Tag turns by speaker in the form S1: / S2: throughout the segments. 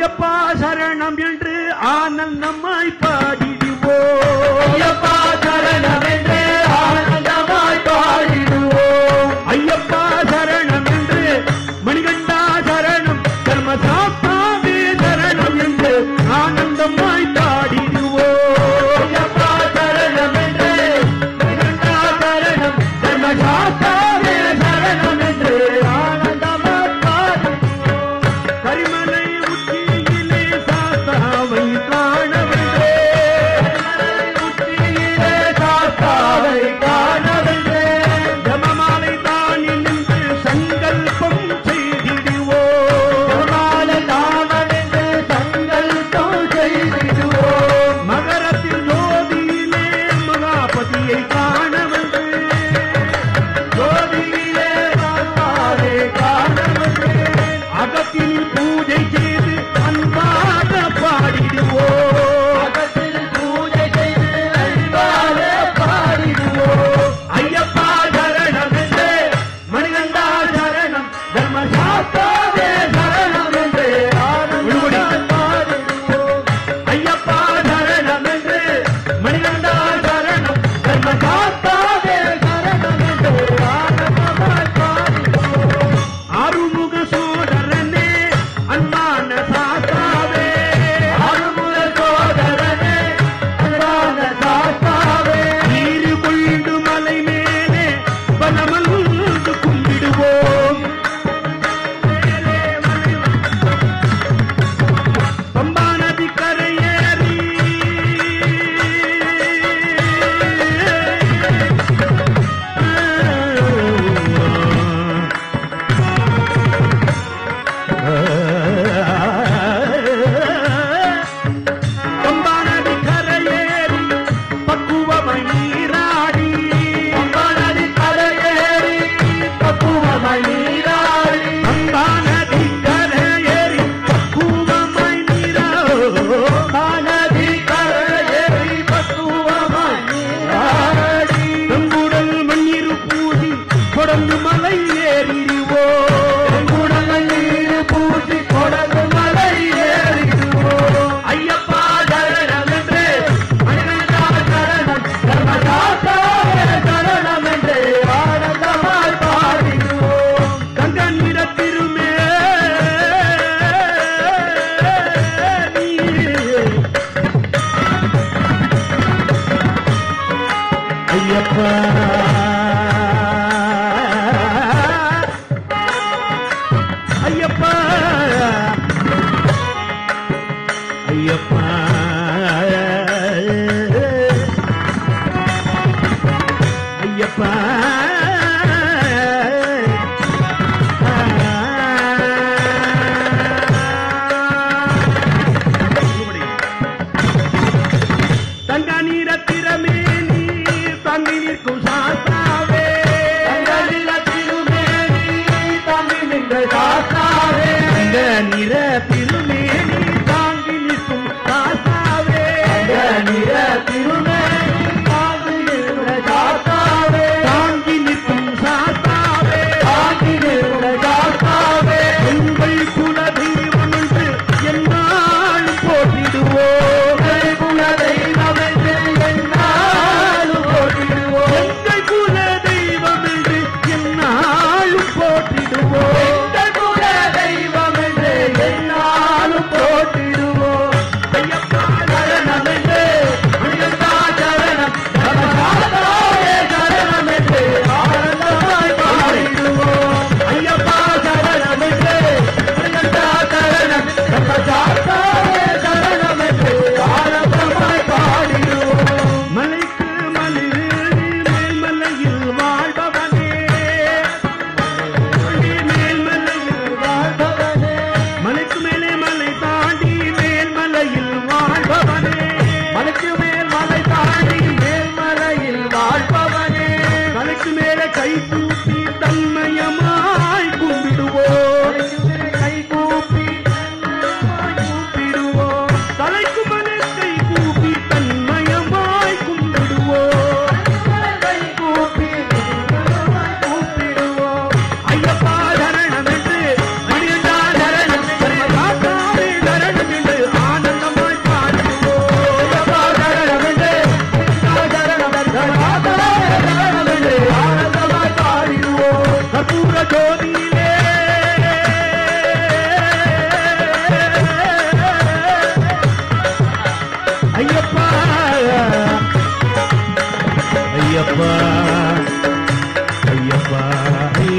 S1: ஐயப்பா சரணம் என்று ஆனந்தமாய் பாடிடுவோம்.
S2: ஐயப்பா சரணம் என்று ஆனந்தமாய் பாடிடுவோம்.
S1: ஐயப்பா சரணம் என்று மணிகண்டா சரணம் தர்மசாஸ்தாவே சரணம் என்று ஆனந்தமாய் பாடிடுவோம்.
S2: ஐயப்பா சரணம் என்று மணிகண்டா சரணம் தர்மசாஸ்தாவே சரணம் என்று ஆனந்தமாய் பாடிடுவோம்.
S1: கரிமலை உச்சியிலே சாஸ்தாவை காணவென்றே,
S2: உச்சியிலே சாஸ்தாவை காணவென்றே,
S1: ஜபமாலை தானில் நின்று சங்கல்பம் செய்திடுவோம்.
S2: ஜபமாலை தானென்று சங்கல்பம் செய்திடுவோம்.
S1: மகரத்தில் ஜோதியிலே மகாபதியை காணவென்றே,
S2: ஜோதியிலே சாஸ்தாவை காணவென்றே,
S1: அகத்தில் பூஜை செய்து அன்பாக பாடிடுவோம்.
S2: அகத்தில் பூஜை செய்து அன்பாக பாடிடுவோம்.
S1: ஐயப்பா சரணம் என்று மணிகண்டா சரணம் தர்மசாஸ்தாவே சரணம் என்று
S2: ஆனந்தமாய் பாடிடுவோம்.
S1: ஐயப்பா சரணம் என்று மணிகண்டா சரணம் தர்மசாஸ்தாவே
S2: சரணம் என்று ஆனந்தமாய் பாடிடுவோம்.
S1: ஆறுமுக சோதரனே அன்பான சாஸ்தாவே,
S2: அருமுக சோதரனே அன்பான சாஸ்தாவே,
S1: நீரு கொண்டு மலை மேலே பலமல்ந்து கும்பிடுவோம். பம்பா நதி கரையேறி பம்பா நதி கரையேறி பக்குவமை நீராடி,
S2: பம்பா நதி கரையேறி பக்குவமாய் நீராடி,
S1: பம்பா நதி கரையேறி பக்குவமை நீராடி,
S2: பம்பா நதி கரையேறி பக்குவமாய் நீராடி,
S1: செங்குடல் மண்ணீர் பூசி தொடர்ந்து மலை ஏறிடுவோம்.
S2: குணங்கள் நீர் பூசி கொடகு மலை ஏறிடுவோம்.
S1: ஐயப்பா சரணம் என்று
S2: மணிகண்டா சரணம் தர்மசாஸ்தாவே சரணம் என்று ஆனந்தமாய் பாடிடுவோம்.
S1: கங்க நிறத்திருமே ஐயப்பா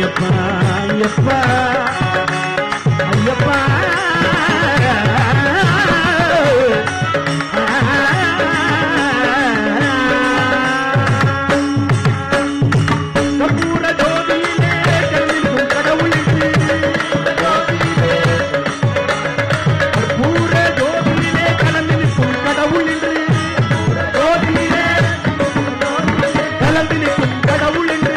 S1: ஐயப்பா ஐயப்பா ஐயப்பா கற்பூர ஜோதியிலே கலந்திருக்கும் கடவுள் என்று கற்பூர ஜோதியிலே கலந்திருக்கும் கடவுள் என்று ஜோதியிலே கலந்திருக்கும் கடவுள் என்று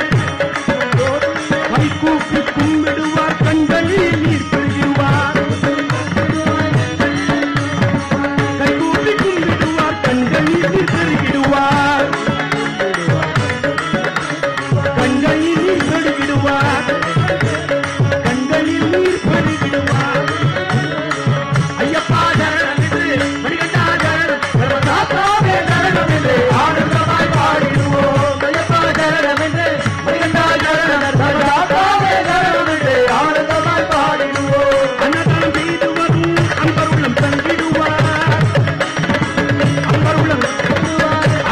S1: கைகூப்பி கும்பிடுவார் கண்களில் நீர் பெறுகிறார் கைகூப்பி கும்பிடுவார் கண்களில் நீர் பெறுகிறார் கண்களில் நீர் பெறுகிறார் கண்களில் நீர் பெறுகிறார் ஐயப்பா சரணம் என்று மணிகண்டா சரணம் சர்வதாத்தாவே சரணம் என்று ஆனந்தமாய் பாடிடுவோம் ஐயப்பா சரணம் என்று மணிகண்டா சரணம் சர்வதாத்தாவே சரணம் என்று ஆனந்தமாய் பாடிடுவோம் அன்னதானம் செய்து வரும் அன்பருள்ளம் தங்கிடுவார் அன்பருள்ளம்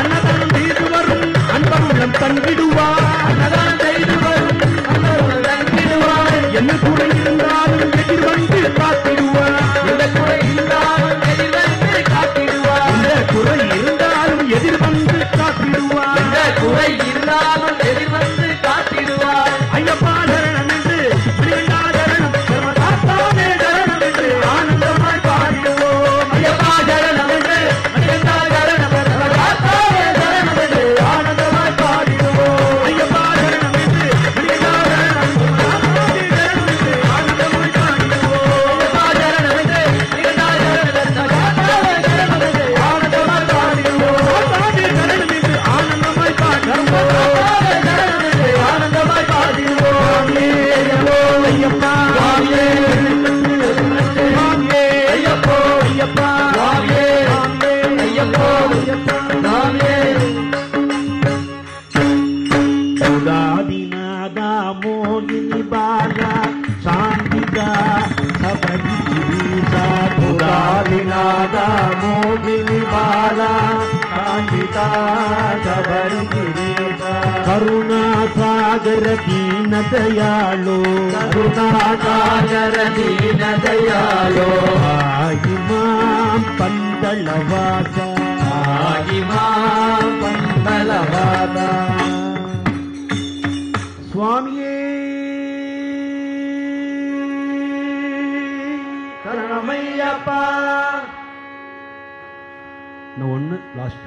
S1: அன்னதானம் செய்து வரும் அன்பருள்ளம் தங்கிடுவார் அன்னதானம் செய்து வரும் அன்பருள்ளம் தங்கிடுவார் என்ன குறை இருந்தாலும் எதிர் வந்து காத்திடுவார் இந்த குறை இருந்தாலும் எதிர் வந்து காத்திடுவார் இந்த குறை இருந்தாலும் எதிர் வந்து காத்திடுவார் இந்த குறை இருந்தாலும் எதிர் வந்து காத்திடுவார் ஐயப்பா சரணம் என்று மணிகண்டா சரணம் சர்வதாத்தாவே சரணம் என்று ஆனந்தமாய் பாடிடுவோம் ஐயப்பா சரணம் என்று மணிகண்டா சரணம் சர்வதாத்தாவே சரணம் என்று ஆனந்தமாய் பாடிடுவோம் ஐயப்பா சரணம் என்று மணிகண்டா சரணம் சர்வதாத்தாவே சரணம் என்று ஆனந்தமாய் பாடிடுவோம் ஐயப்பா சரணம் என்று மணிகண்டா சரணம் சர்வதாத்தாவே சரணம் என்று ஆனந்தமாய் பாடிடுவோம் தாத்தாவே சரணம் என்று ஆனந்தமாய் பாடிடுவோம் சரணம் என்று ஆனந்தமாய் பாடிடுவோம் ஐயப்பா ஐயப்போ ஐயப்பா ஐயப்போ சுதாதிநாதா மோகினி பாலா சாந்திகா சபரி கிரீசா சுதாதிநாதா மோகினி பாலா சாந்திகா சபரி கிரீசா கருணா சாகர दीन दयालो करुणा सागर दीन दयालो आयि मां पंदलवासा आयि मां पंदलवासा स्वामिये शरणमय्यप्पा न 1 लास्ट